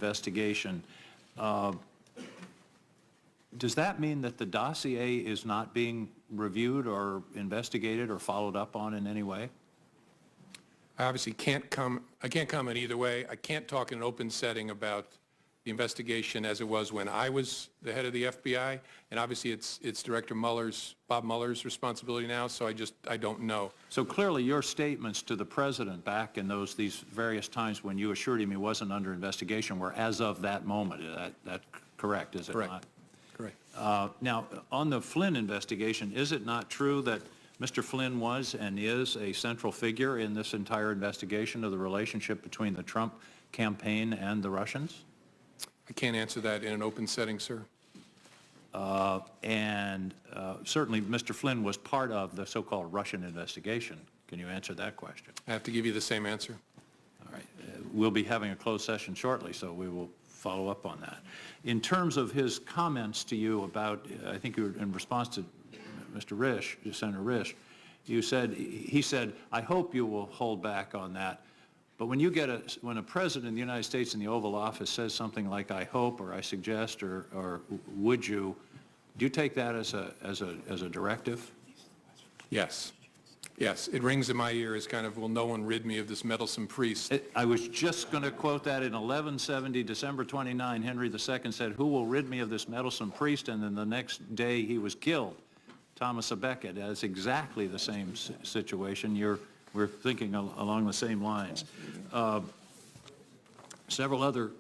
investigation. Does that mean that the dossier is not being reviewed or investigated or followed up on in any way? I obviously can't comment either way. I can't talk in an open setting about the investigation as it was when I was the head of the FBI, and obviously it's Director Bob Mueller's responsibility now, so I don't know. So clearly your statements to the President back in these various times when you assured him he wasn't under investigation were as of that moment. That's correct, is it Correct. not? Correct. Now, on the Flynn investigation, is it not true that Mr. Flynn was and is a central figure in this entire investigation of the relationship between the Trump campaign and the Russians? I can't answer that in an open setting, sir. Certainly Mr. Flynn was part of the so-called Russian investigation. Can you answer that question? I have to give you the same answer. All right. We'll be having a closed session shortly, so we will follow up on that. In terms of his comments to you about, I think you were in response to Mr. Risch, Senator Risch, he said, I hope you will hold back on that. But when when a president of the United States in the Oval Office says something like I hope or I suggest or would you, do you take that as a directive? Yes. Yes. It rings in my ear as kind of, will no one rid me of this meddlesome priest? I was just going to quote that. In 1170, December 29, Henry II said, who will rid me of this meddlesome priest? And then the next day he was killed. Thomas à Becket. That's exactly the same situation. We're thinking along the same lines. Several other